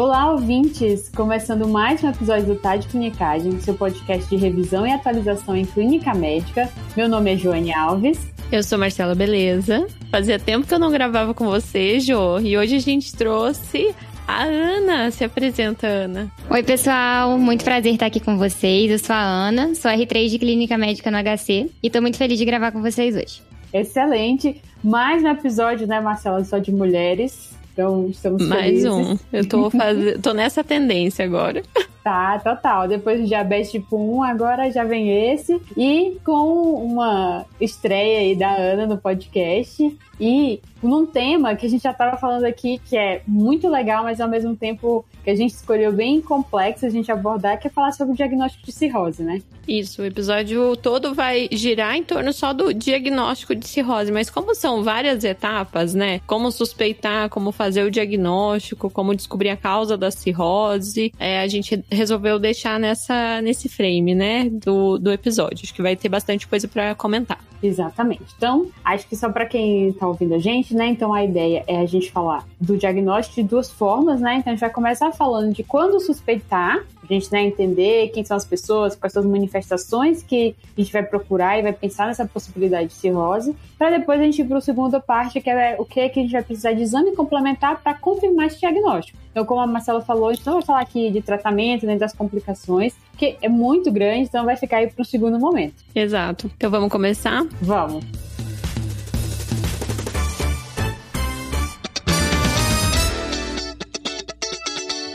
Olá, ouvintes! Começando mais um episódio do Tá de Clinicagem, seu podcast de revisão e atualização em clínica médica. Meu nome é Joane Alves. Eu sou Marcela Beleza. Fazia tempo que eu não gravava com você, Jo, e hoje a gente trouxe a Ana. Se apresenta, Ana. Oi, pessoal. Muito prazer estar aqui com vocês. Eu sou a Ana, sou R3 de Clínica Médica no HC e tô muito feliz de gravar com vocês hoje. Excelente! Mais um episódio, né, Marcela, só de mulheres. Então, estamos felizes. Mais um. Eu tô nessa tendência agora. Tá, total. Depois do diabetes tipo 1, agora já vem esse. E com uma estreia aí da Ana no podcast. E num tema que a gente já estava falando aqui, que é muito legal, mas ao mesmo tempo que a gente escolheu bem complexo a gente abordar, que é falar sobre o diagnóstico de cirrose, né? Isso, o episódio todo vai girar em torno só do diagnóstico de cirrose, mas como são várias etapas, né? Como suspeitar, como fazer o diagnóstico, como descobrir a causa da cirrose, a gente resolveu deixar nesse frame, né, do episódio. Acho que vai ter bastante coisa para comentar. Exatamente. Então, acho que só para quem tá ouvindo a gente, né? Então, a ideia é a gente falar do diagnóstico de duas formas, né? Então, a gente vai começar falando de quando suspeitar, a gente, né, entender quem são as pessoas, quais são as manifestações que a gente vai procurar e vai pensar nessa possibilidade de cirrose, para depois a gente ir para a segunda parte, que é o que a gente vai precisar de exame complementar para confirmar esse diagnóstico. Então, como a Marcela falou, a gente não vai falar aqui de tratamento, nem das complicações, que é muito grande, então vai ficar aí para o segundo momento. Exato. Então, vamos começar? Vamos.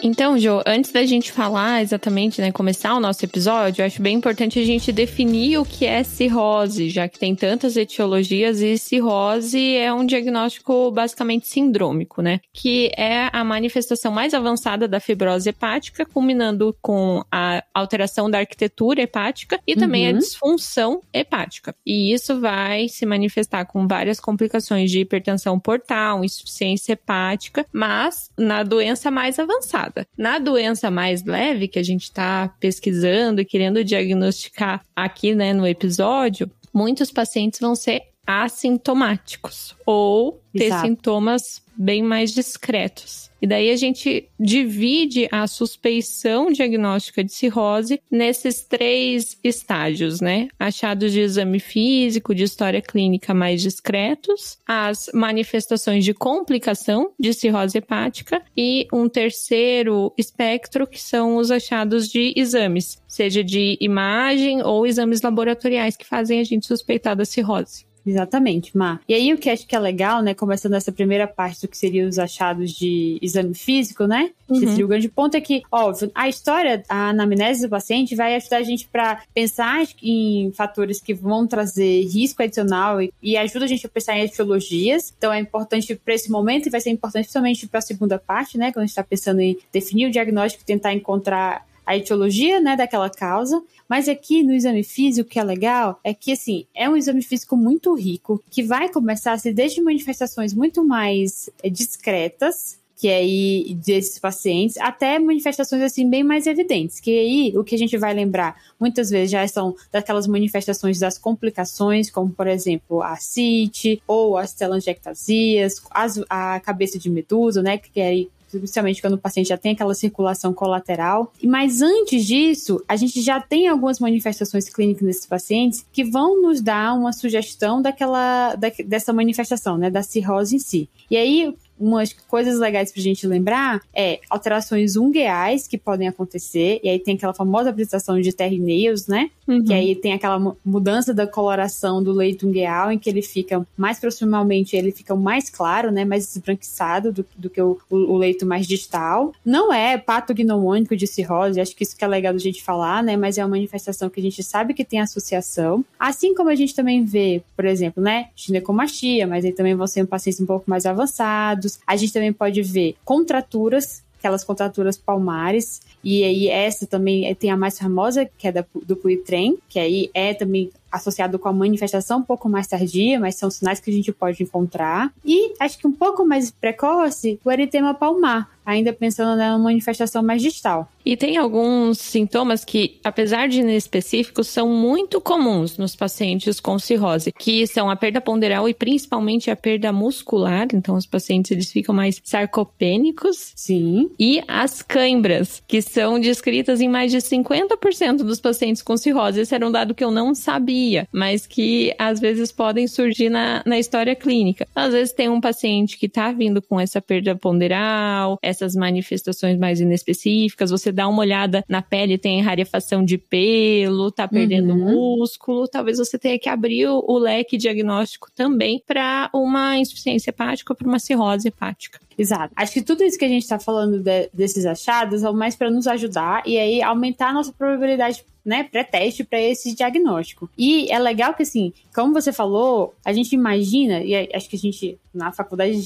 Então, Jo, antes da gente falar exatamente, né, começar o nosso episódio, eu acho bem importante a gente definir o que é cirrose, já que tem tantas etiologias e cirrose é um diagnóstico basicamente sindrômico, né, que é a manifestação mais avançada da fibrose hepática, culminando com a alteração da arquitetura hepática e também a disfunção hepática. E isso vai se manifestar com várias complicações de hipertensão portal, insuficiência hepática, mas na doença mais avançada. Na doença mais leve, que a gente está pesquisando e querendo diagnosticar aqui, né, no episódio, muitos pacientes vão ser assintomáticos ou ter sintomas bem mais discretos. E daí a gente divide a suspeição diagnóstica de cirrose nesses 3 estágios, né? Achados de exame físico, de história clínica mais discretos, as manifestações de complicação de cirrose hepática e um terceiro espectro que são os achados de exames, seja de imagem ou exames laboratoriais que fazem a gente suspeitar da cirrose. Exatamente, Mar. E aí o que acho que é legal, né, começando essa primeira parte do que seriam os achados de exame físico, né? Esse seria o grande ponto, é que, óbvio, a anamnese do paciente vai ajudar a gente para pensar em fatores que vão trazer risco adicional e ajuda a gente a pensar em etiologias. Então é importante para esse momento e vai ser importante principalmente para a segunda parte, né, quando a gente está pensando em definir o diagnóstico e tentar encontrar a etiologia, né, daquela causa. Mas aqui no exame físico, o que é legal é que, assim, é um exame físico muito rico, que vai começar a ser desde manifestações muito mais discretas, que aí desses pacientes, até manifestações assim bem mais evidentes, que aí o que a gente vai lembrar muitas vezes já são daquelas manifestações das complicações, como por exemplo a ascite ou as telangiectasias, a cabeça de medusa, né, que aí especialmente quando o paciente já tem aquela circulação colateral. Mas antes disso, a gente já tem algumas manifestações clínicas nesses pacientes que vão nos dar uma sugestão dessa manifestação, né, da cirrose em si. E aí, umas coisas legais pra gente lembrar é alterações ungueais que podem acontecer, e aí tem aquela famosa apresentação de Terry-Nails, né? Que aí tem aquela mudança da coloração do leito ungueal, em que ele fica mais proximalmente, ele fica mais claro, né? Mais esbranquiçado do que o leito mais distal. Não é patognomônico de cirrose, acho que isso que é legal da gente falar, né? Mas é uma manifestação que a gente sabe que tem associação. Assim como a gente também vê, por exemplo, né? Ginecomastia, mas aí também vão ser pacientes um pouco mais avançados. A gente também pode ver contraturas, aquelas contraturas palmares, e aí essa também tem a mais famosa, que é do Puitren, que aí é também associado com a manifestação um pouco mais tardia, mas são sinais que a gente pode encontrar. E acho que um pouco mais precoce, o eritema palmar, ainda pensando na manifestação mais distal. E tem alguns sintomas que, apesar de inespecíficos, são muito comuns nos pacientes com cirrose, que são a perda ponderal e principalmente a perda muscular. Então, os pacientes eles ficam mais sarcopênicos. Sim. E as cãibras, que são descritas em mais de 50% dos pacientes com cirrose. Esse era um dado que eu não sabia, mas que às vezes podem surgir na história clínica. Às vezes tem um paciente que está vindo com essa perda ponderal, essas manifestações mais inespecíficas, você dá uma olhada na pele, tem rarefação de pelo, tá perdendo músculo, talvez você tenha que abrir o leque diagnóstico também para uma insuficiência hepática ou para uma cirrose hepática. Exato. Acho que tudo isso que a gente está falando desses achados é mais para nos ajudar e aí aumentar a nossa probabilidade, né, pré-teste para esse diagnóstico. E é legal que, assim, como você falou, a gente imagina, e acho que a gente, na faculdade,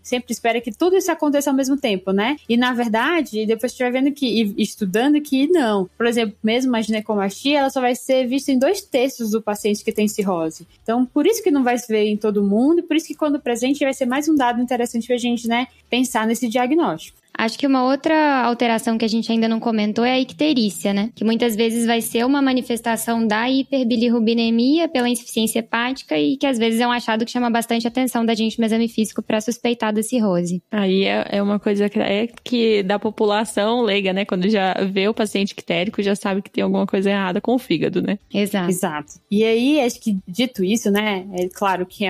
sempre espera que tudo isso aconteça ao mesmo tempo, né? E, na verdade, depois você vai vendo e estudando que não. Por exemplo, mesmo a ginecomastia, ela só vai ser vista em 2/3 do paciente que tem cirrose. Então, por isso que não vai se ver em todo mundo, e por isso que quando presente vai ser mais um dado interessante pra gente, né, pensar nesse diagnóstico. Acho que uma outra alteração que a gente ainda não comentou é a icterícia, né? Que muitas vezes vai ser uma manifestação da hiperbilirrubinemia pela insuficiência hepática e que às vezes é um achado que chama bastante atenção da gente no exame físico para suspeitar da cirrose. Aí é uma coisa que da população leiga, né? Quando já vê o paciente ictérico, já sabe que tem alguma coisa errada com o fígado, né? Exato. E aí, acho que dito isso, né? É claro que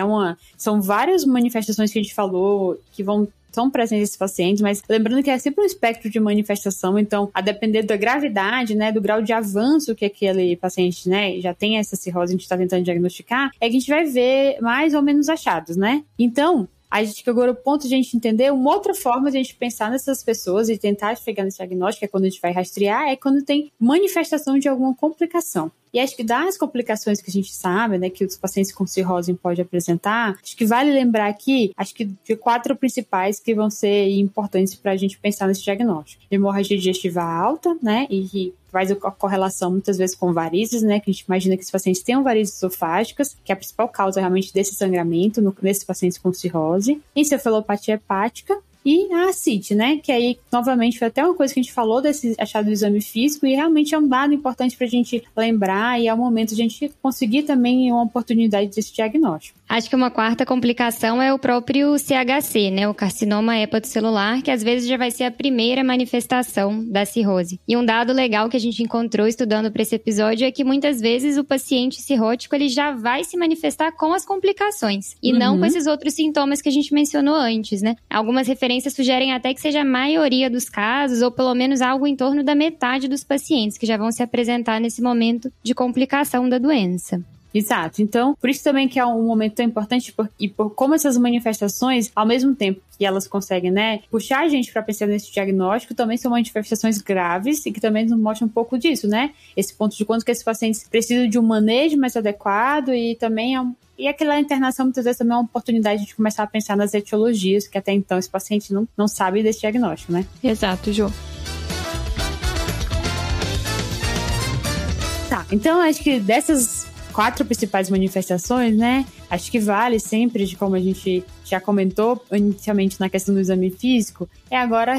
são várias manifestações que a gente falou que são presentes esses pacientes, mas lembrando que é sempre um espectro de manifestação, então, a depender da gravidade, né, do grau de avanço que aquele paciente, né, já tem essa cirrose, a gente está tentando diagnosticar, é que a gente vai ver mais ou menos achados, né? Então, acho que agora o ponto de a gente entender, uma outra forma de a gente pensar nessas pessoas e tentar chegar nesse diagnóstico, é quando a gente vai rastrear, é quando tem manifestação de alguma complicação. E acho que das complicações que a gente sabe, né, que os pacientes com cirrose podem apresentar, acho que vale lembrar aqui, acho que de 4 principais que vão ser importantes para a gente pensar nesse diagnóstico. Hemorragia digestiva alta, né, e faz a correlação muitas vezes com varizes, né, que a gente imagina que esses pacientes tenham varizes esofágicas, que é a principal causa realmente desse sangramento nesses pacientes com cirrose. Encefalopatia hepática, e a ascite, né? Que aí, novamente, foi até uma coisa que a gente falou desse achado do exame físico e realmente é um dado importante pra gente lembrar e é o momento de a gente conseguir também uma oportunidade desse diagnóstico. Acho que uma quarta complicação é o próprio CHC, né? O carcinoma hepatocelular, que às vezes já vai ser a primeira manifestação da cirrose. E um dado legal que a gente encontrou estudando para esse episódio é que muitas vezes o paciente cirrótico ele já vai se manifestar com as complicações e não com esses outros sintomas que a gente mencionou antes, né? Algumas referências sugerem até que seja a maioria dos casos ou pelo menos algo em torno da metade dos pacientes que já vão se apresentar nesse momento de complicação da doença. Exato. Então, por isso também que é um momento tão importante por como essas manifestações, ao mesmo tempo que elas conseguem, né, puxar a gente para pensar nesse diagnóstico, também são manifestações graves e que também nos mostram um pouco disso, né? Esse ponto de quanto que esses pacientes precisam de um manejo mais adequado e também E aquela internação, muitas vezes, também é uma oportunidade de começar a pensar nas etiologias, que até então esse paciente não sabe desse diagnóstico, né? Exato, Ju. Tá, então acho que dessas 4 principais manifestações, né? Acho que vale sempre, de como a gente já comentou inicialmente na questão do exame físico, é agora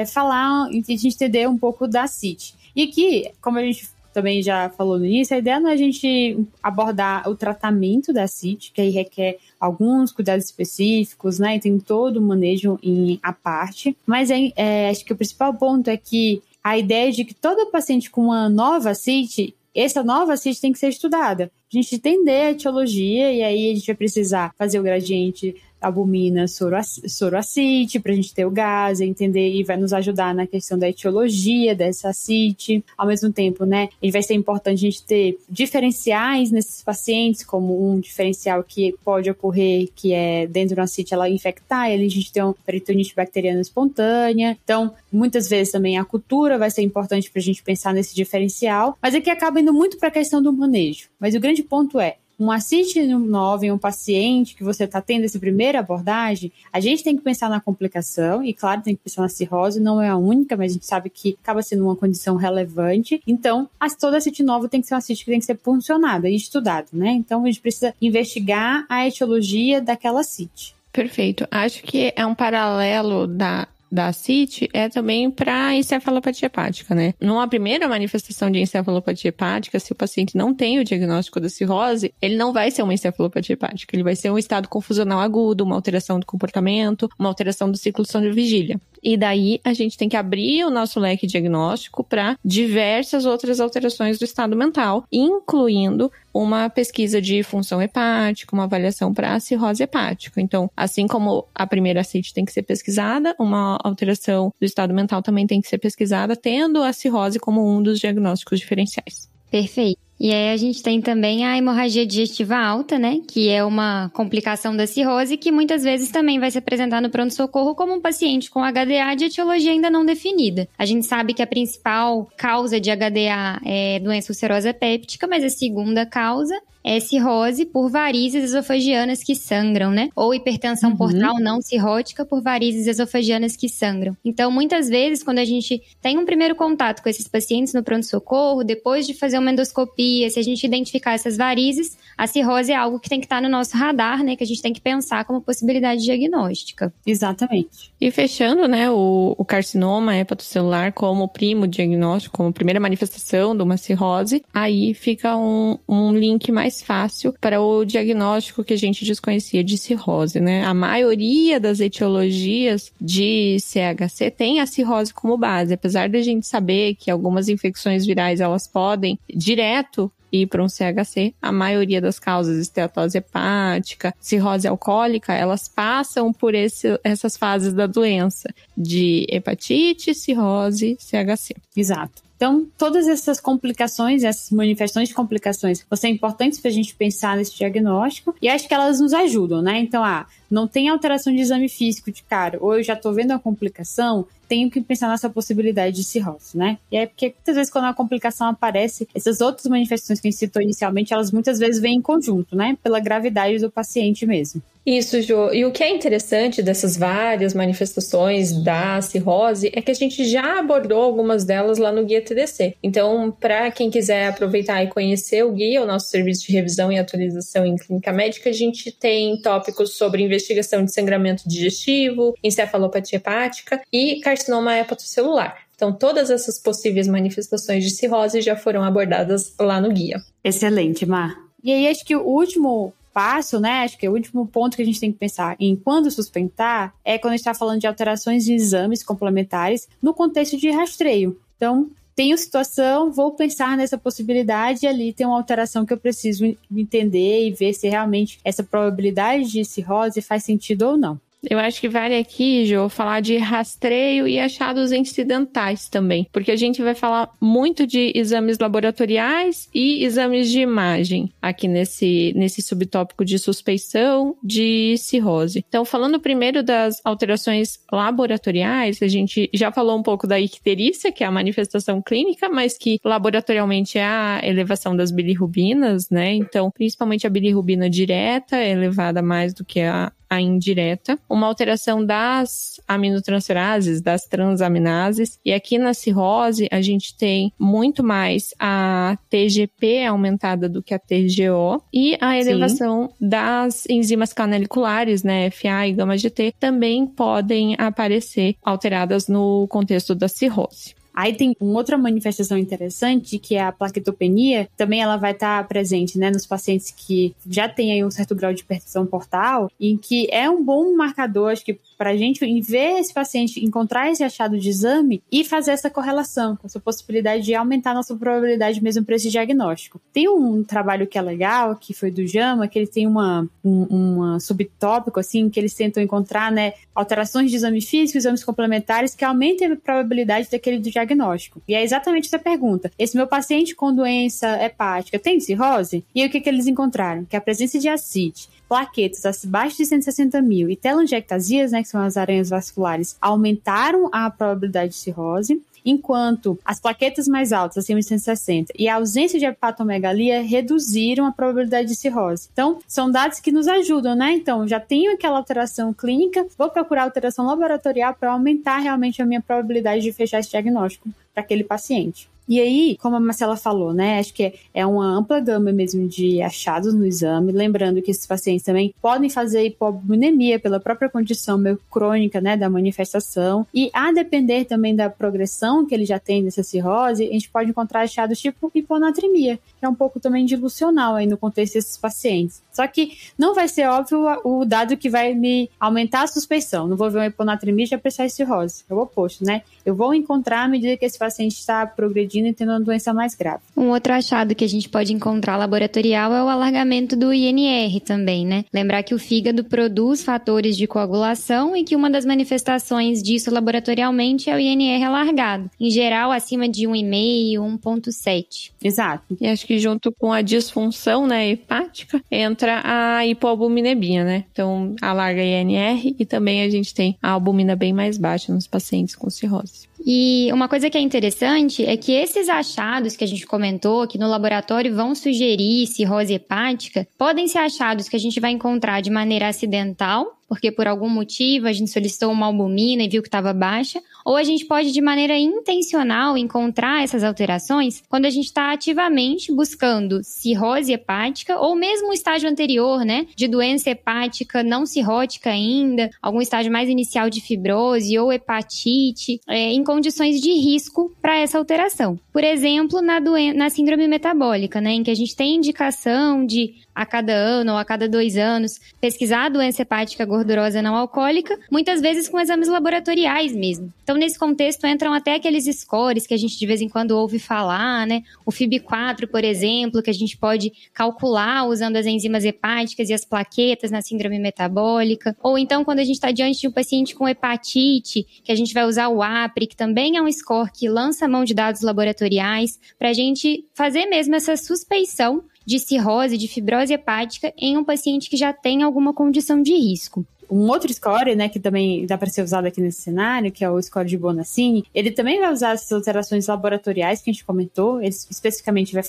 falar e a gente entender um pouco da CIT. E que, como a gente também já falou no início, a ideia não é a gente abordar o tratamento da CIT, que aí requer alguns cuidados específicos, né? E tem todo o manejo à parte. Mas acho que o principal ponto é que a ideia de que todo paciente com uma nova CIT, essa nova CIT tem que ser estudada. A gente entender a etiologia e aí a gente vai precisar fazer o gradiente albumina soroacite para a gente ter o gás, entender e vai nos ajudar na questão da etiologia dessa acite. Ao mesmo tempo, né, ele vai ser importante a gente ter diferenciais nesses pacientes, como um diferencial que pode ocorrer, que é dentro da acite ela infectar, e ali a gente tem uma peritonite bacteriana espontânea. Então, muitas vezes também a cultura vai ser importante para a gente pensar nesse diferencial, mas aqui acaba indo muito para a questão do manejo. Mas o grande ponto é, uma ascite nova em um paciente que você está tendo essa primeira abordagem, a gente tem que pensar na complicação e, claro, tem que pensar na cirrose, não é a única, mas a gente sabe que acaba sendo uma condição relevante. Então, toda ascite nova tem que ser uma ascite que tem que ser funcionada e estudada, né? Então, a gente precisa investigar a etiologia daquela ascite. Perfeito. Acho que é um paralelo da ascite é também para encefalopatia hepática, né? Numa primeira manifestação de encefalopatia hepática, se o paciente não tem o diagnóstico da cirrose, ele não vai ser uma encefalopatia hepática, ele vai ser um estado confusional agudo, uma alteração do comportamento, uma alteração do ciclo de sono e vigília. E daí a gente tem que abrir o nosso leque diagnóstico para diversas outras alterações do estado mental, incluindo uma pesquisa de função hepática, uma avaliação para a cirrose hepática. Então, assim como a primeira ascite tem que ser pesquisada, uma alteração do estado mental também tem que ser pesquisada, tendo a cirrose como um dos diagnósticos diferenciais. Perfeito. E aí a gente tem também a hemorragia digestiva alta, né? Que é uma complicação da cirrose que muitas vezes também vai se apresentar no pronto-socorro como um paciente com HDA de etiologia ainda não definida. A gente sabe que a principal causa de HDA é doença ulcerosa péptica, mas a segunda causa é cirrose por varizes esofagianas que sangram, né? Ou hipertensão portal não cirrótica por varizes esofagianas que sangram. Então, muitas vezes, quando a gente tem um primeiro contato com esses pacientes no pronto-socorro, depois de fazer uma endoscopia, se a gente identificar essas varizes, a cirrose é algo que tem que estar no nosso radar, né? Que a gente tem que pensar como possibilidade diagnóstica. Exatamente. E fechando, né, o carcinoma hepatocelular como primo diagnóstico, como primeira manifestação de uma cirrose, aí fica um link mais fácil para o diagnóstico que a gente desconhecia de cirrose, né? A maioria das etiologias de CHC tem a cirrose como base, apesar da gente saber que algumas infecções virais elas podem direto ir para um CHC, a maioria das causas, esteatose hepática, cirrose alcoólica, elas passam por essas fases da doença, de hepatite, cirrose, CHC. Exato. Então, todas essas complicações, essas manifestações de complicações, vão ser importantes para a gente pensar nesse diagnóstico e acho que elas nos ajudam, né? Então, não tem alteração de exame físico de cara, ou eu já estou vendo a complicação, tenho que pensar nessa possibilidade de cirrose, né? E é porque muitas vezes quando a complicação aparece, essas outras manifestações que a gente citou inicialmente, elas muitas vezes vêm em conjunto, né? Pela gravidade do paciente mesmo. Isso, Jo. E o que é interessante dessas várias manifestações da cirrose é que a gente já abordou algumas delas lá no Guia TDC. Então, para quem quiser aproveitar e conhecer o guia, o nosso serviço de revisão e atualização em clínica médica, a gente tem tópicos sobre investigação de sangramento digestivo, encefalopatia hepática e carcinoma hepatocelular. Então, todas essas possíveis manifestações de cirrose já foram abordadas lá no guia. Excelente, Mar. E aí, acho que o último passo, né? Acho que o último ponto que a gente tem que pensar em quando suspeitar é quando a gente está falando de alterações de exames complementares no contexto de rastreio. Então, tenho situação, vou pensar nessa possibilidade e ali tem uma alteração que eu preciso entender e ver se realmente essa probabilidade de cirrose faz sentido ou não. Eu acho que vale aqui, Jo, falar de rastreio e achados incidentais também, porque a gente vai falar muito de exames laboratoriais e exames de imagem aqui nesse subtópico de suspeição de cirrose. Então, falando primeiro das alterações laboratoriais, a gente já falou um pouco da icterícia, que é a manifestação clínica, mas que laboratorialmente é a elevação das bilirrubinas, né? Então, principalmente a bilirrubina direta é elevada mais do que a indireta, uma alteração das aminotransferases, das transaminases, e aqui na cirrose a gente tem muito mais a TGP aumentada do que a TGO, e a elevação das enzimas caneliculares, né, FA e gama-GT, também podem aparecer alteradas no contexto da cirrose. Aí tem uma outra manifestação interessante, que é a plaquetopenia. Também ela vai estar presente, né, nos pacientes que já têm aí um certo grau de hipertensão portal, em que é um bom marcador, acho que para a gente ver esse paciente, encontrar esse achado de exame e fazer essa correlação, com essa possibilidade de aumentar a nossa probabilidade mesmo para esse diagnóstico. Tem um trabalho que é legal, que foi do JAMA, que ele tem um subtópico, assim, que eles tentam encontrar, né, alterações de exame físico, exames complementares que aumentem a probabilidade daquele do diagnóstico. E é exatamente essa pergunta. Esse meu paciente com doença hepática tem cirrose? E aí o que eles encontraram? Que a presença de ascite, plaquetas abaixo de 160 mil e telangiectasias, né, que são as aranhas vasculares, aumentaram a probabilidade de cirrose. enquanto as plaquetas mais altas, acima de 160, e a ausência de hepatomegalia reduziram a probabilidade de cirrose. Então, são dados que nos ajudam, né? Então, já tenho aquela alteração clínica, vou procurar alteração laboratorial para aumentar realmente a minha probabilidade de fechar esse diagnóstico para aquele paciente. E aí, como a Marcela falou, né, acho que é uma ampla gama mesmo de achados no exame, lembrando que esses pacientes também podem fazer hipoalbuminemia pela própria condição meio crônica, né, da manifestação, e a depender também da progressão que ele já tem dessa cirrose, a gente pode encontrar achados tipo hiponatremia, que é um pouco também dilucional aí no contexto desses pacientes. Só que não vai ser óbvio o dado que vai me aumentar a suspeição. Não vou ver uma hiponatremia e já pensar em cirrose. É o oposto, né? Eu vou encontrar à medida que esse paciente está progredindo e tendo uma doença mais grave. Um outro achado que a gente pode encontrar laboratorial é o alargamento do INR também, né? Lembrar que o fígado produz fatores de coagulação e que uma das manifestações disso laboratorialmente é o INR alargado. Em geral, acima de 1,5, 1,7. Exato. E acho que junto com a disfunção, né, hepática, entra a hipoalbuminemia, né? Então, alarga INR e também a gente tem a albumina bem mais baixa nos pacientes com cirrose. E uma coisa que é interessante é que esses achados que a gente comentou, que no laboratório vão sugerir cirrose hepática, podem ser achados que a gente vai encontrar de maneira acidental, porque por algum motivo a gente solicitou uma albumina e viu que estava baixa, ou a gente pode de maneira intencional encontrar essas alterações quando a gente está ativamente buscando cirrose hepática ou mesmo o estágio anterior, né, de doença hepática não cirrótica ainda, algum estágio mais inicial de fibrose ou hepatite, em condições de risco para essa alteração. Por exemplo, na síndrome metabólica, né, em que a gente tem indicação de a cada ano ou a cada 2 anos pesquisar a doença hepática gordurosa não alcoólica, muitas vezes com exames laboratoriais mesmo. Então, nesse contexto, entram até aqueles scores que a gente de vez em quando ouve falar, né? O FIB4, por exemplo, que a gente pode calcular usando as enzimas hepáticas e as plaquetas na síndrome metabólica. Ou então, quando a gente está diante de um paciente com hepatite, que a gente vai usar o APRI, que também é um score que lança a mão de dados laboratoriais, para a gente fazer mesmo essa suspeição de cirrose, de fibrose hepática em um paciente que já tem alguma condição de risco. Um outro score, né, que também dá para ser usado aqui nesse cenário, que é o score de Bonaccini, ele também vai usar essas alterações laboratoriais que a gente comentou. Ele especificamente vai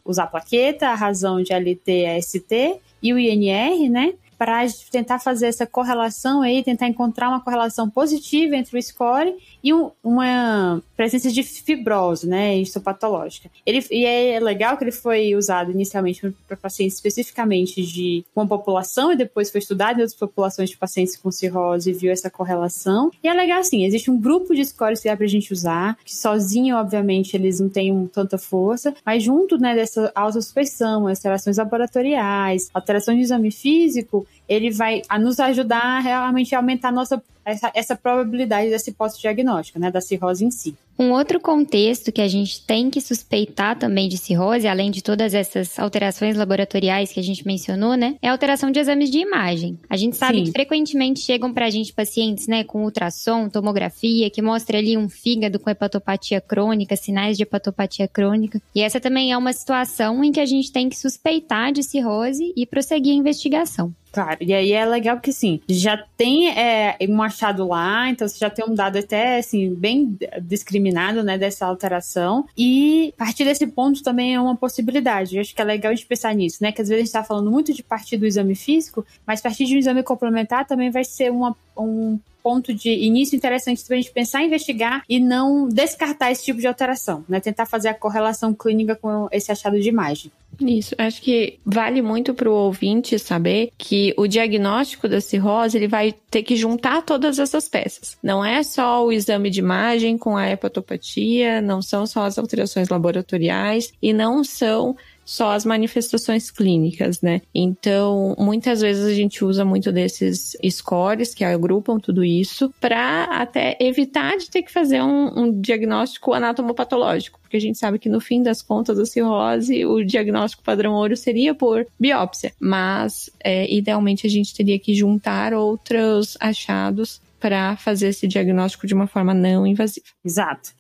usar a plaqueta, a razão de LT, AST e o INR, né, para tentar fazer essa correlação aí, tentar encontrar uma correlação positiva entre o score e uma presença de fibrose, né, histopatológica. E é legal que ele foi usado inicialmente para pacientes especificamente de uma população e depois foi estudado em outras populações de pacientes com cirrose e viu essa correlação. E é legal assim, existe um grupo de scores que dá pra gente usar, que sozinho, obviamente, eles não têm tanta força, mas junto, né, dessa autosuspeição, alterações laboratoriais, alterações de exame físico, ele vai nos ajudar realmente a aumentar essa probabilidade dessa hipótese diagnóstica, né, da cirrose em si. Um outro contexto que a gente tem que suspeitar também de cirrose, além de todas essas alterações laboratoriais que a gente mencionou, né, é a alteração de exames de imagem. A gente sabe que frequentemente chegam pra gente pacientes, né, com ultrassom, tomografia, que mostra ali um fígado com hepatopatia crônica, sinais de hepatopatia crônica. E essa também é uma situação em que a gente tem que suspeitar de cirrose e prosseguir a investigação. Claro, e aí é legal que, sim, já tem um achado lá, então você já tem um dado até, assim, bem discriminado, né, dessa alteração, e a partir desse ponto também é uma possibilidade. Eu acho que é legal a gente pensar nisso, né, que às vezes a gente tá falando muito de partir do exame físico, mas partir de um exame complementar também vai ser um ponto de início interessante para a gente pensar em investigar e não descartar esse tipo de alteração, né? Tentar fazer a correlação clínica com esse achado de imagem. Isso, acho que vale muito para o ouvinte saber que o diagnóstico da cirrose, ele vai ter que juntar todas essas peças. Não é só o exame de imagem com a hepatopatia, não são só as alterações laboratoriais e não são só as manifestações clínicas, né? Então, muitas vezes a gente usa muito desses scores que agrupam tudo isso para até evitar de ter que fazer um diagnóstico anatomopatológico, porque a gente sabe que no fim das contas da cirrose, o diagnóstico padrão ouro seria por biópsia, mas idealmente a gente teria que juntar outros achados para fazer esse diagnóstico de uma forma não invasiva. Exato.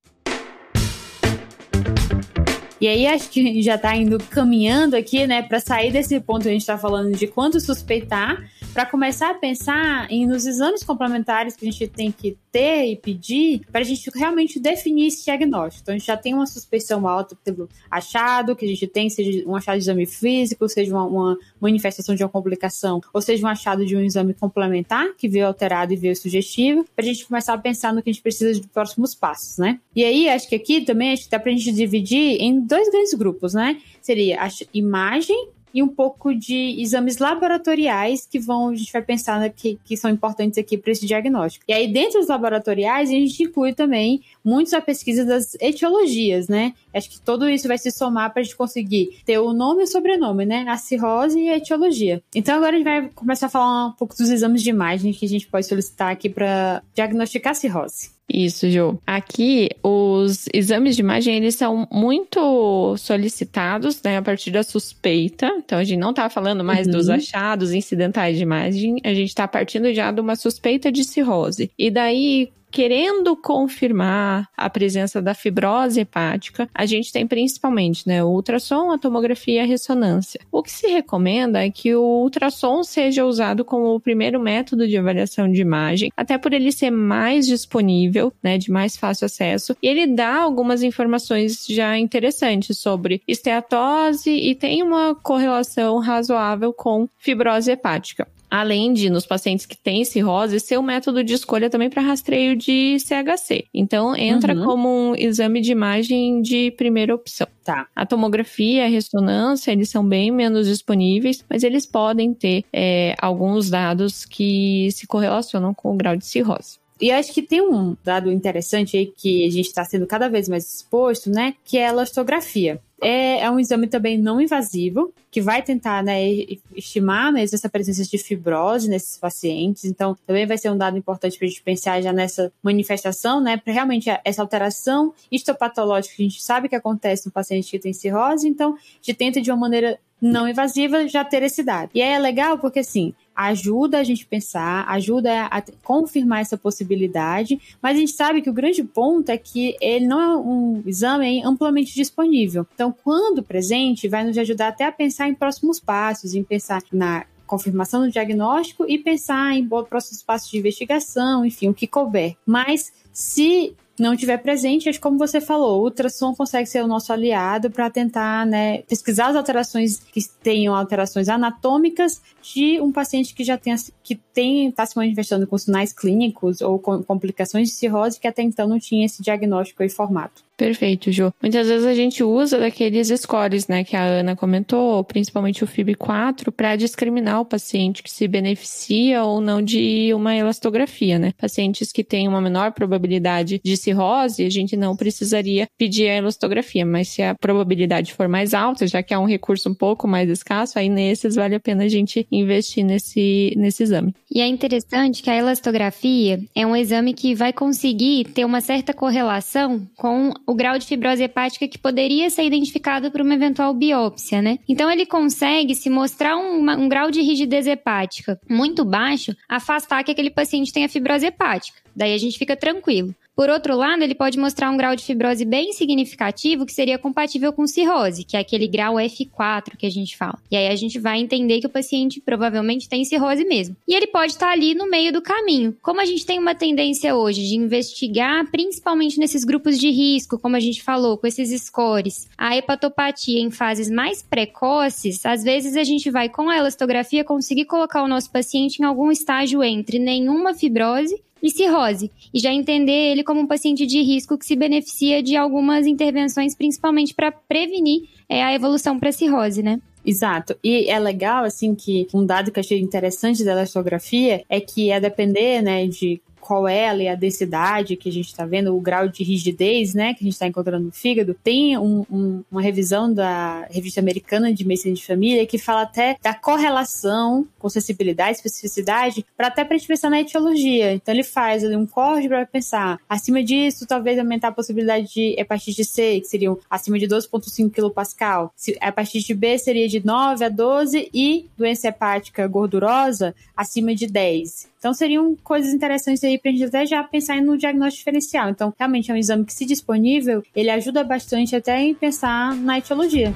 E aí acho que já tá caminhando aqui, né, para sair desse ponto que a gente tá falando de quando suspeitar, para começar a pensar nos exames complementares que a gente tem que ter e pedir para a gente realmente definir esse diagnóstico. Então, a gente já tem uma suspeição alta pelo achado que a gente tem, seja um achado de exame físico, seja uma manifestação de uma complicação, ou seja um achado de um exame complementar que veio alterado e veio sugestivo, para a gente começar a pensar no que a gente precisa de próximos passos, né? E aí, acho que aqui também dá para a gente dividir em 2 grandes grupos, né? Seria a imagem e um pouco de exames laboratoriais que a gente vai pensar que são importantes aqui para esse diagnóstico. E aí, dentro dos laboratoriais, a gente inclui também muito a pesquisa das etiologias, né? Acho que tudo isso vai se somar para a gente conseguir ter o nome e o sobrenome, né? A cirrose e a etiologia. Então, agora a gente vai começar a falar um pouco dos exames de imagem que a gente pode solicitar aqui para diagnosticar a cirrose. Isso, Jô. Aqui, os exames de imagem, eles são muito solicitados, né, a partir da suspeita. Então, a gente não tá falando mais dos achados incidentais de imagem, a gente tá partindo já de uma suspeita de cirrose. E daí, querendo confirmar a presença da fibrose hepática, a gente tem principalmente, né, o ultrassom, a tomografia e a ressonância. O que se recomenda é que o ultrassom seja usado como o primeiro método de avaliação de imagem, até por ele ser mais disponível, né, de mais fácil acesso, e ele dá algumas informações já interessantes sobre esteatose e tem uma correlação razoável com fibrose hepática. Além de, nos pacientes que têm cirrose, ser um método de escolha também para rastreio de CHC. Então, entra como um exame de imagem de primeira opção. Tá. A tomografia e a ressonância, eles são bem menos disponíveis, mas eles podem ter alguns dados que se correlacionam com o grau de cirrose. E acho que tem um dado interessante aí que a gente está sendo cada vez mais exposto, né? Que é a elastografia. É um exame também não invasivo, que vai tentar, né, estimar mesmo essa presença de fibrose nesses pacientes. Então, também vai ser um dado importante para a gente pensar já nessa manifestação, né, para realmente essa alteração histopatológica que a gente sabe que acontece no paciente que tem cirrose. Então, a gente tenta de uma maneira não invasiva já ter esse dado. E é legal porque, assim, ajuda a gente a pensar, ajuda a confirmar essa possibilidade, mas a gente sabe que o grande ponto é que ele não é um exame amplamente disponível. Então, quando presente, vai nos ajudar até a pensar em próximos passos, em pensar na confirmação do diagnóstico e pensar em próximos passos de investigação, enfim, o que couber. Mas, se não tiver presente, acho que como você falou, o ultrassom consegue ser o nosso aliado para tentar, né, pesquisar as alterações que tenham alterações anatômicas de um paciente que já está se manifestando com sinais clínicos ou com complicações de cirrose que até então não tinha esse diagnóstico aí formado. Perfeito, Jô. Muitas vezes a gente usa daqueles scores, né, que a Ana comentou, principalmente o FIB-4, para discriminar o paciente que se beneficia ou não de uma elastografia, né? Pacientes que têm uma menor probabilidade de cirrose, a gente não precisaria pedir a elastografia, mas se a probabilidade for mais alta, já que é um recurso um pouco mais escasso, aí nesses vale a pena a gente investir nesse exame. E é interessante que a elastografia é um exame que vai conseguir ter uma certa correlação com o grau de fibrose hepática que poderia ser identificado por uma eventual biópsia, né? Então, ele consegue, se mostrar um grau de rigidez hepática muito baixo, afastar que aquele paciente tenha fibrose hepática. Daí a gente fica tranquilo. Por outro lado, ele pode mostrar um grau de fibrose bem significativo que seria compatível com cirrose, que é aquele grau F4 que a gente fala. E aí a gente vai entender que o paciente provavelmente tem cirrose mesmo. E ele pode estar ali no meio do caminho. Como a gente tem uma tendência hoje de investigar, principalmente nesses grupos de risco, como a gente falou, com esses scores, a hepatopatia em fases mais precoces, às vezes a gente vai com a elastografia conseguir colocar o nosso paciente em algum estágio entre nenhuma fibrose e cirrose, e já entender ele como um paciente de risco que se beneficia de algumas intervenções, principalmente para prevenir a evolução para cirrose, né? Exato. E é legal, assim, que um dado que eu achei interessante da elastografia é que, a depender, né, de qual é ali a densidade que a gente está vendo, o grau de rigidez, né, que a gente está encontrando no fígado, tem uma revisão da Revista Americana de Medicina de Família que fala até da correlação com sensibilidade, especificidade, até para a gente pensar na etiologia. Então, ele faz ali um corte para pensar, acima disso, talvez aumentar a possibilidade de hepatite C, que seriam acima de 12,5 kPa. A hepatite B seria de 9 a 12 e doença hepática gordurosa acima de 10. Então, seriam coisas interessantes aí pra gente até já pensar no diagnóstico diferencial. Então, realmente é um exame que, se disponível, ele ajuda bastante até em pensar na etiologia.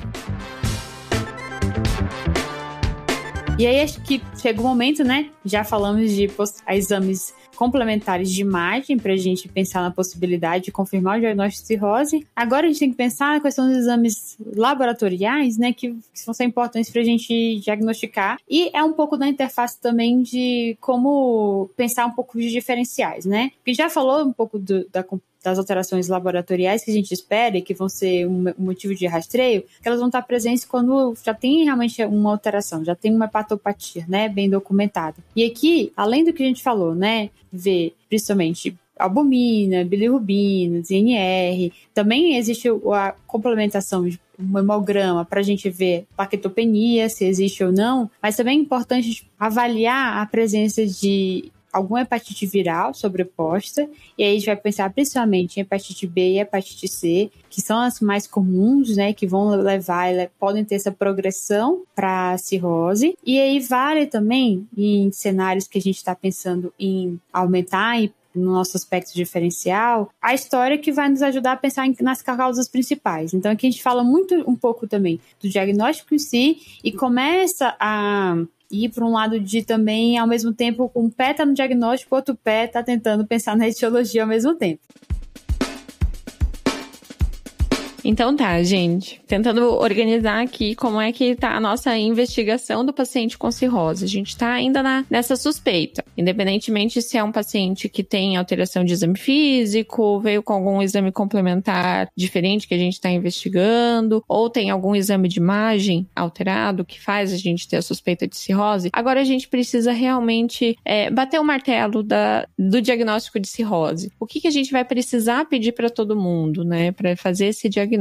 E aí acho que chega o momento, né? Já falamos de exames complementares de imagem para a gente pensar na possibilidade de confirmar o diagnóstico de cirrose. Agora a gente tem que pensar na questão dos exames laboratoriais, né, que vão ser importantes para a gente diagnosticar. E é um pouco da interface também de como pensar um pouco de diferenciais, né? Porque já falou um pouco das alterações laboratoriais que a gente espera e que vão ser um motivo de rastreio, que elas vão estar presentes quando já tem realmente uma alteração, já tem uma hepatopatia, né, bem documentada. E aqui, além do que a gente falou, né, ver principalmente albumina, bilirrubina, ZNR, também existe a complementação de um hemograma para a gente ver plaquetopenia, se existe ou não, mas também é importante avaliar a presença de alguma hepatite viral sobreposta, e aí a gente vai pensar principalmente em hepatite B e hepatite C, que são as mais comuns, né, que vão podem ter essa progressão para cirrose, e aí vale também em cenários que a gente está pensando em aumentar no nosso aspecto diferencial, a história que vai nos ajudar a pensar nas causas principais. Então aqui a gente fala um pouco também do diagnóstico em si, e começa a ir para um lado de também, ao mesmo tempo, um pé tá no diagnóstico, outro pé tá tentando pensar na etiologia ao mesmo tempo. Então tá, gente. Tentando organizar aqui como é que tá a nossa investigação do paciente com cirrose. A gente tá ainda nessa suspeita. Independentemente se é um paciente que tem alteração de exame físico, veio com algum exame complementar diferente que a gente tá investigando, ou tem algum exame de imagem alterado que faz a gente ter a suspeita de cirrose. Agora a gente precisa realmente bater o martelo do diagnóstico de cirrose. O que a gente vai precisar pedir para todo mundo, né, para fazer esse diagnóstico?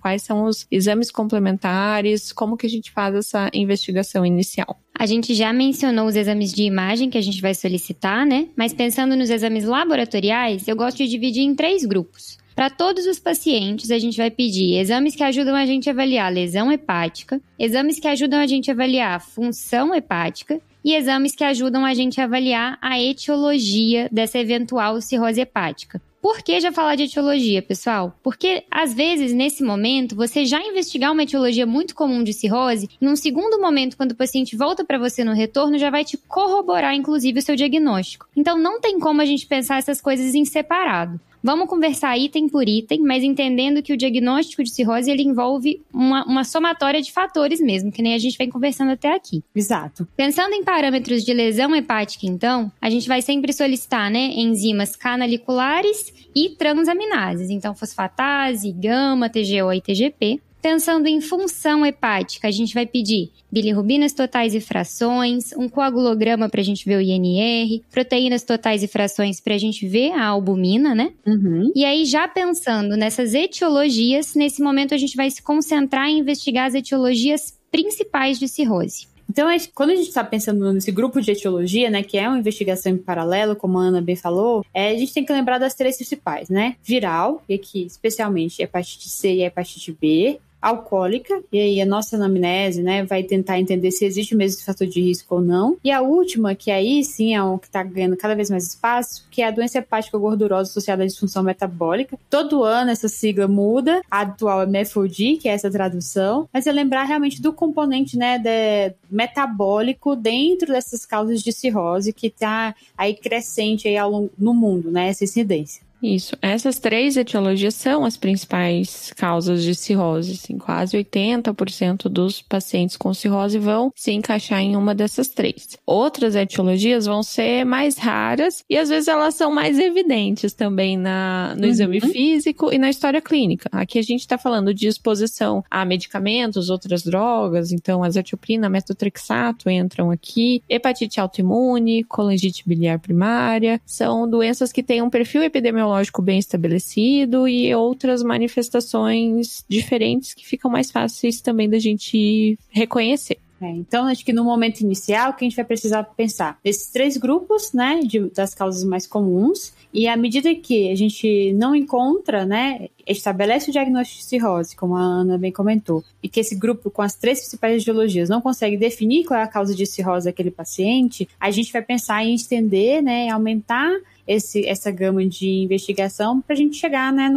Quais são os exames complementares? Como que a gente faz essa investigação inicial? A gente já mencionou os exames de imagem que a gente vai solicitar, né? Mas pensando nos exames laboratoriais, eu gosto de dividir em 3 grupos. Para todos os pacientes, a gente vai pedir exames que ajudam a gente a avaliar lesão hepática, exames que ajudam a gente a avaliar função hepática e exames que ajudam a gente a avaliar a etiologia dessa eventual cirrose hepática. Por que já falar de etiologia, pessoal? Porque, às vezes, nesse momento, você já investigar uma etiologia muito comum de cirrose, e num segundo momento, quando o paciente volta para você no retorno, já vai te corroborar, inclusive, o seu diagnóstico. Então, não tem como a gente pensar essas coisas em separado. Vamos conversar item por item, mas entendendo que o diagnóstico de cirrose ele envolve uma somatória de fatores mesmo, que nem a gente vem conversando até aqui. Exato. Pensando em parâmetros de lesão hepática, então, a gente vai sempre solicitar, né, enzimas canaliculares e transaminases, então fosfatase, gama, TGO e TGP. Pensando em função hepática, a gente vai pedir bilirrubinas totais e frações, um coagulograma para a gente ver o INR, proteínas totais e frações para a gente ver a albumina, né? Uhum. E aí, já pensando nessas etiologias, nesse momento a gente vai se concentrar em investigar as etiologias principais de cirrose. Então, quando a gente está pensando nesse grupo de etiologia, né, que é uma investigação em paralelo, como a Ana bem falou, a gente tem que lembrar das 3 principais, né? Viral, e aqui especialmente hepatite C e hepatite B, alcoólica, e aí a nossa anamnese, né, vai tentar entender se existe mesmo esse fator de risco ou não. E a última, que aí sim é o que está ganhando cada vez mais espaço, que é a doença hepática gordurosa associada à disfunção metabólica. Todo ano essa sigla muda, a atual é MFOD, que é essa tradução, mas é lembrar realmente do componente, né, metabólico dentro dessas causas de cirrose, que está aí crescente aí no mundo, né, essa incidência. Isso. Essas 3 etiologias são as principais causas de cirrose. Assim, quase 80% dos pacientes com cirrose vão se encaixar em uma dessas 3. Outras etiologias vão ser mais raras e às vezes elas são mais evidentes também no exame físico e na história clínica. Aqui a gente está falando de exposição a medicamentos, outras drogas, então azatioprina, metotrexato entram aqui. Hepatite autoimune, colangite biliar primária, são doenças que têm um perfil epidemiológico bem estabelecido e outras manifestações diferentes que ficam mais fáceis também da gente reconhecer. Então, acho que no momento inicial, que a gente vai precisar pensar nesses 3 grupos, né, das causas mais comuns, e à medida que a gente não encontra, né, estabelece o diagnóstico de cirrose, como a Ana bem comentou, e que esse grupo com as 3 principais etiologias não consegue definir qual é a causa de cirrose daquele paciente, a gente vai pensar em estender, né, aumentar essa gama de investigação para a gente chegar, né,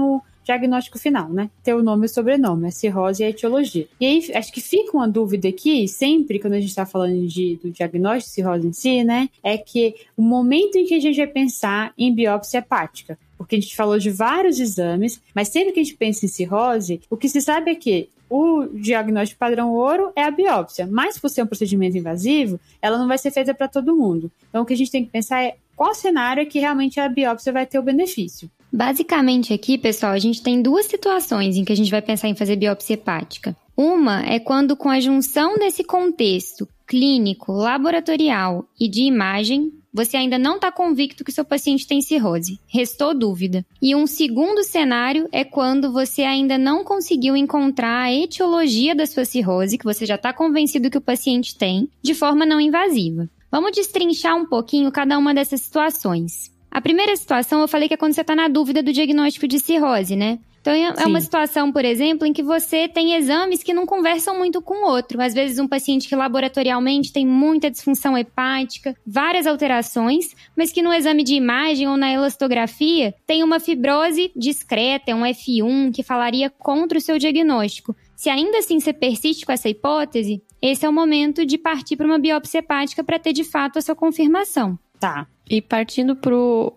diagnóstico final, né? Ter o nome e o sobrenome, a cirrose e a etiologia. E aí, acho que fica uma dúvida aqui, sempre quando a gente está falando do diagnóstico de cirrose em si, né? É que o momento em que a gente vai pensar em biópsia hepática. Porque a gente falou de vários exames, mas sempre que a gente pensa em cirrose, o que se sabe é que o diagnóstico padrão ouro é a biópsia, mas por ser um procedimento invasivo, ela não vai ser feita para todo mundo. Então, o que a gente tem que pensar é qual cenário é que realmente a biópsia vai ter o benefício. Basicamente aqui, pessoal, a gente tem duas situações em que a gente vai pensar em fazer biópsia hepática. Uma é quando, com a junção desse contexto clínico, laboratorial e de imagem, você ainda não está convicto que seu paciente tem cirrose. Restou dúvida. E um segundo cenário é quando você ainda não conseguiu encontrar a etiologia da sua cirrose, que você já está convencido que o paciente tem, de forma não invasiva. Vamos destrinchar um pouquinho cada uma dessas situações. A primeira situação eu falei que é quando você está na dúvida do diagnóstico de cirrose, né? Então, é uma situação, por exemplo, em que você tem exames que não conversam muito com o outro. Às vezes, um paciente que laboratorialmente tem muita disfunção hepática, várias alterações, mas que no exame de imagem ou na elastografia tem uma fibrose discreta, um F1, que falaria contra o seu diagnóstico. Se ainda assim você persiste com essa hipótese, esse é o momento de partir para uma biópsia hepática para ter, de fato, a sua confirmação. Tá. E partindo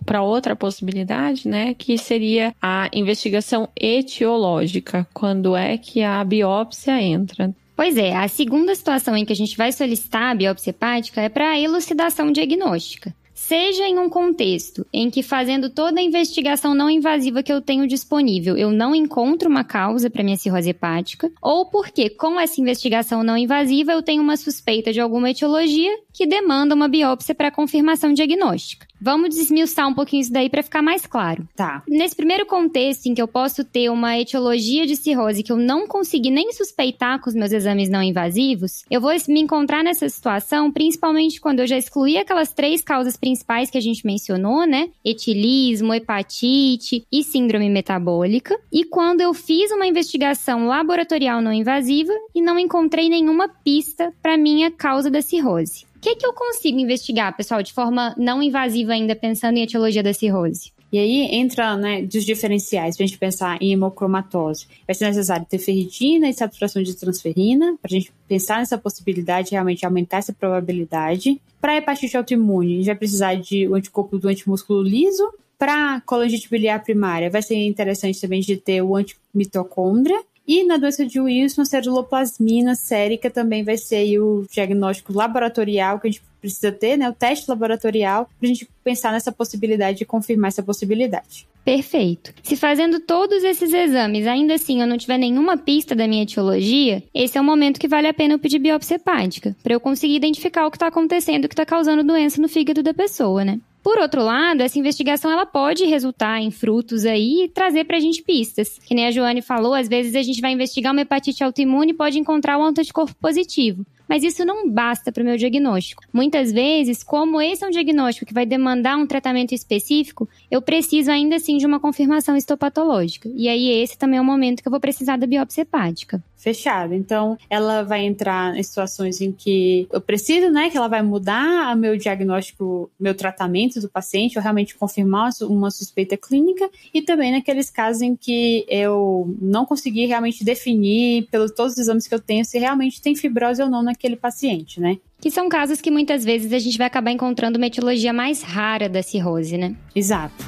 para outra possibilidade, né, que seria a investigação etiológica, quando é que a biópsia entra? Pois é, a segunda situação em que a gente vai solicitar a biópsia hepática é para a elucidação diagnóstica. Seja em um contexto em que, fazendo toda a investigação não invasiva que eu tenho disponível, eu não encontro uma causa para minha cirrose hepática, ou porque, com essa investigação não invasiva, eu tenho uma suspeita de alguma etiologia que demanda uma biópsia para confirmação diagnóstica. Vamos desmiuçar um pouquinho isso daí para ficar mais claro. Tá. Nesse primeiro contexto em que eu posso ter uma etiologia de cirrose que eu não consegui nem suspeitar com os meus exames não invasivos, eu vou me encontrar nessa situação principalmente quando eu já excluí aquelas 3 causas principais que a gente mencionou, né? Etilismo, hepatite e síndrome metabólica. E quando eu fiz uma investigação laboratorial não invasiva e não encontrei nenhuma pista para minha causa da cirrose. O que eu consigo investigar, pessoal, de forma não invasiva ainda, pensando em etiologia da cirrose? E aí entra, né, dos diferenciais, pra gente pensar em hemocromatose. Vai ser necessário ter ferritina e saturação de transferrina, pra gente pensar nessa possibilidade, realmente aumentar essa probabilidade. Para hepatite autoimune, a gente vai precisar de um anticorpo do antimúsculo liso. Para colangite biliar primária, vai ser interessante também de ter o antimitocôndria. E na doença de Wilson, a ceruloplasmina sérica também vai ser aí o diagnóstico laboratorial que a gente precisa ter, né? O teste laboratorial, para a gente pensar nessa possibilidade de confirmar essa possibilidade. Perfeito. Se fazendo todos esses exames, ainda assim eu não tiver nenhuma pista da minha etiologia, esse é o momento que vale a pena eu pedir biópsia hepática, para eu conseguir identificar o que está acontecendo, o que está causando doença no fígado da pessoa, né? Por outro lado, essa investigação ela pode resultar em frutos aí e trazer pra gente pistas. Que nem a Joane falou, às vezes a gente vai investigar uma hepatite autoimune e pode encontrar um anticorpo positivo. Mas isso não basta para o meu diagnóstico. Muitas vezes, como esse é um diagnóstico que vai demandar um tratamento específico, eu preciso ainda assim de uma confirmação histopatológica. E aí esse também é o momento que eu vou precisar da biópsia hepática. Fechado. Então, ela vai entrar em situações em que eu preciso, né, que ela vai mudar o meu diagnóstico, meu tratamento do paciente, ou realmente confirmar uma suspeita clínica, e também naqueles casos em que eu não consegui realmente definir, pelos todos os exames que eu tenho, se realmente tem fibrose ou não naquele paciente, né? Que são casos que muitas vezes a gente vai acabar encontrando uma etiologia mais rara da cirrose, né? Exato.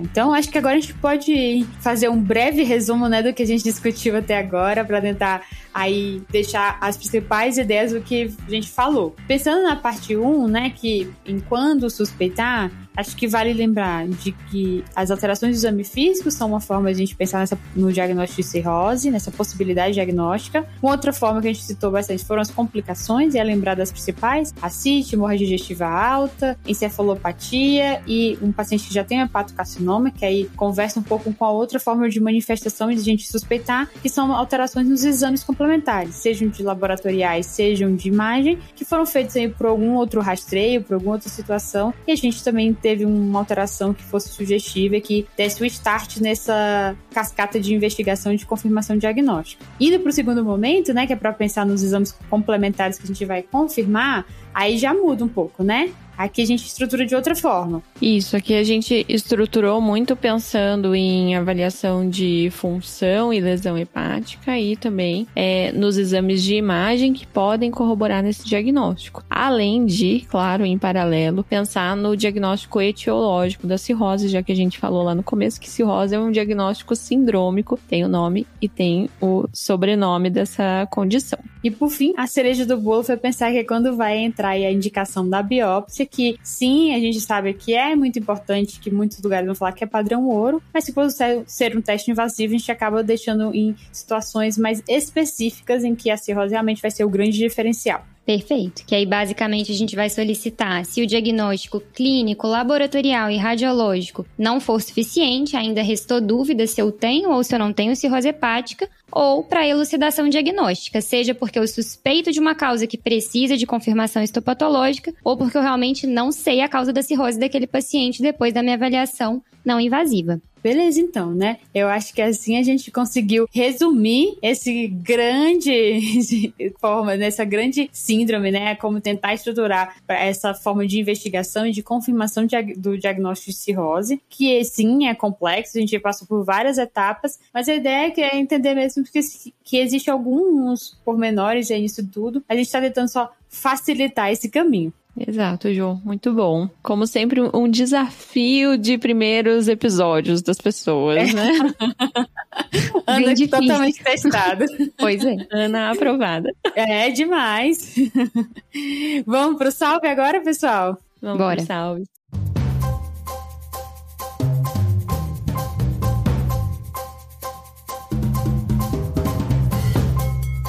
Então, acho que agora a gente pode fazer um breve resumo, né, do que a gente discutiu até agora, para tentar aí deixar as principais ideias do que a gente falou. Pensando na parte 1, né, que em quando suspeitar, acho que vale lembrar de que as alterações do exame físico são uma forma de a gente pensar no diagnóstico de cirrose, nessa possibilidade diagnóstica. Uma outra forma que a gente citou bastante foram as complicações, e é lembrar das principais: ascite, hemorragia digestiva alta, encefalopatia e um paciente que já tem hepatocarcinoma, que aí conversa um pouco com a outra forma de manifestação e de a gente suspeitar, que são alterações nos exames complementares, sejam de laboratoriais, sejam de imagem, que foram feitos aí por algum outro rastreio, por alguma outra situação, e a gente também teve uma alteração que fosse sugestiva e que desse o start nessa cascata de investigação e de confirmação diagnóstica. Indo para o segundo momento, né, que é para pensar nos exames complementares que a gente vai confirmar, aí já muda um pouco, né? Aqui a gente estrutura de outra forma. Isso, aqui a gente estruturou muito pensando em avaliação de função e lesão hepática e também nos exames de imagem que podem corroborar nesse diagnóstico. Além de, claro, em paralelo, pensar no diagnóstico etiológico da cirrose, já que a gente falou lá no começo que cirrose é um diagnóstico sindrômico, tem o nome e tem o sobrenome dessa condição. E por fim, a cereja do bolo foi pensar que quando vai entrar aí a indicação da biópsia, que sim, a gente sabe que é muito importante, que muitos lugares vão falar que é padrão ouro, mas se for ser um teste invasivo, a gente acaba deixando em situações mais específicas em que a cirrose realmente vai ser o grande diferencial. Perfeito, que aí basicamente a gente vai solicitar se o diagnóstico clínico, laboratorial e radiológico não for suficiente, ainda restou dúvida se eu tenho ou se eu não tenho cirrose hepática, ou para elucidação diagnóstica, seja porque eu suspeito de uma causa que precisa de confirmação histopatológica, ou porque eu realmente não sei a causa da cirrose daquele paciente depois da minha avaliação não invasiva. Beleza, então, né? Eu acho que assim a gente conseguiu resumir esse grande forma, nessa grande síndrome, né? Como tentar estruturar essa forma de investigação e de confirmação do diagnóstico de cirrose, que sim, é complexo, a gente passou por várias etapas, mas a ideia é entender mesmo que existe alguns pormenores aí nisso tudo. A gente tá tentando só facilitar esse caminho. Exato, Jô. Muito bom. Como sempre, um desafio de primeiros episódios das pessoas, né? Ana totalmente testada. Pois é. Ana aprovada. É demais. Vamos pro salve agora, pessoal? Vamos Bora. pro salve.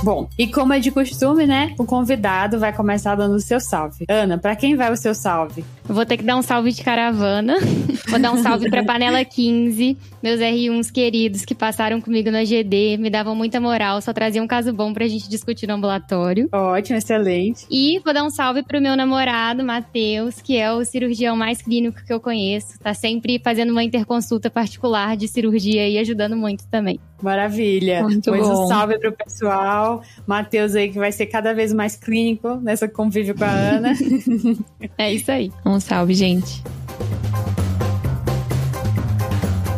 Bom, e como é de costume, né? O convidado vai começar dando o seu salve. Ana, pra quem vai o seu salve? Eu vou ter que dar um salve de caravana. Vou dar um salve pra Panela 15, meus R1s queridos que passaram comigo no AGD, me davam muita moral, só traziam um caso bom pra gente discutir no ambulatório. Ótimo, excelente. E vou dar um salve pro meu namorado, Matheus, que é o cirurgião mais clínico que eu conheço. Tá sempre fazendo uma interconsulta particular de cirurgia e ajudando muito também. Maravilha. Muito pois bom. Um salve pro pessoal. Matheus aí que vai ser cada vez mais clínico nessa convívio com a Ana. É isso aí. Um salve, gente.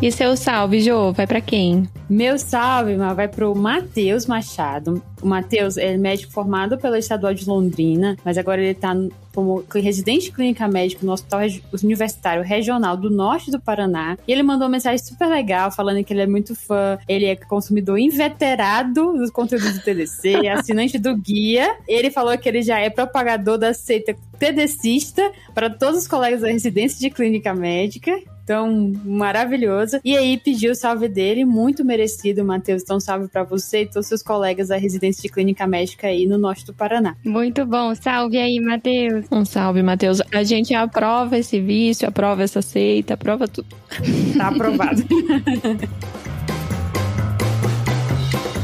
E seu salve, Jô? Vai pra quem? Meu salve, vai pro Matheus Machado. O Matheus é médico formado pela Estadual de Londrina, mas agora ele tá como residente clínica médica no Hospital Universitário Regional do Norte do Paraná. E ele mandou uma mensagem super legal, falando que ele é muito fã, ele é consumidor inveterado dos conteúdos do TDC, assinante do guia. Ele falou que ele já é propagador da seita TDCista para todos os colegas da residência de clínica médica. Então, maravilhoso. E aí, pediu o salve dele, muito merecido, Matheus. Então, salve pra você e todos os seus colegas da residência de clínica médica aí no norte do Paraná. Muito bom. Salve aí, Matheus. Um salve, Matheus. A gente aprova esse vício, aprova essa seita, aprova tudo. Tá aprovado.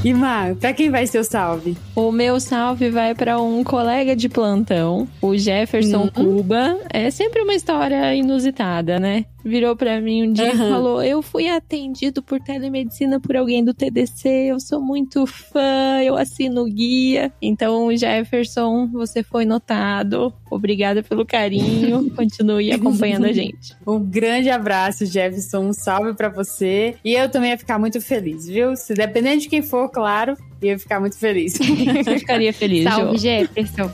E, Mar, pra quem vai seu salve? O meu salve vai para um colega de plantão, o Jefferson Cuba. É sempre uma história inusitada, né? Virou pra mim um dia e falou: eu fui atendido por telemedicina por alguém do TDC, eu sou muito fã, eu assino o guia. Então, Jefferson, você foi notado. Obrigada pelo carinho, continue acompanhando a gente. Um grande abraço, Jefferson, um salve pra você. E eu também ia ficar muito feliz, viu? Se dependendo de quem for, claro, ia ficar muito feliz. Eu ficaria feliz, Salve, Jô. Jefferson.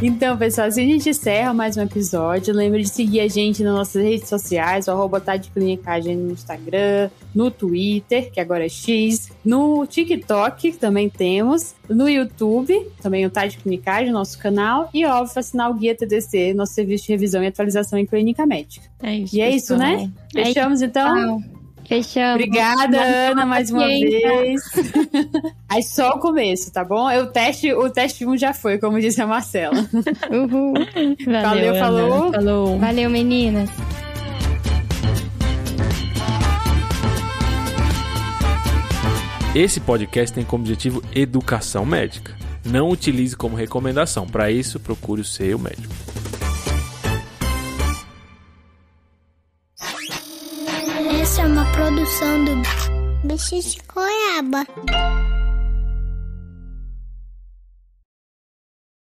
Então, pessoal, assim a gente encerra mais um episódio. Lembre de seguir a gente nas nossas redes sociais, o @tadeclinicagem no Instagram, no Twitter, que agora é X, no TikTok, que também temos, no YouTube, também o Tadeclinicagem, nosso canal, e, óbvio, assinar o Guia TDC, nosso serviço de revisão e atualização em clínica médica. É isso, E é isso, né? Fechamos, então? Fechamos. Obrigada, Ana, mais uma vez. Aí só o começo, tá bom? O teste 1 já foi, como disse a Marcela. Uhul. Valeu, falou. Falou. Valeu, meninas. Esse podcast tem como objetivo educação médica. Não utilize como recomendação. Para isso, procure o seu médico. Essa é uma produção do Bicho de Goiaba.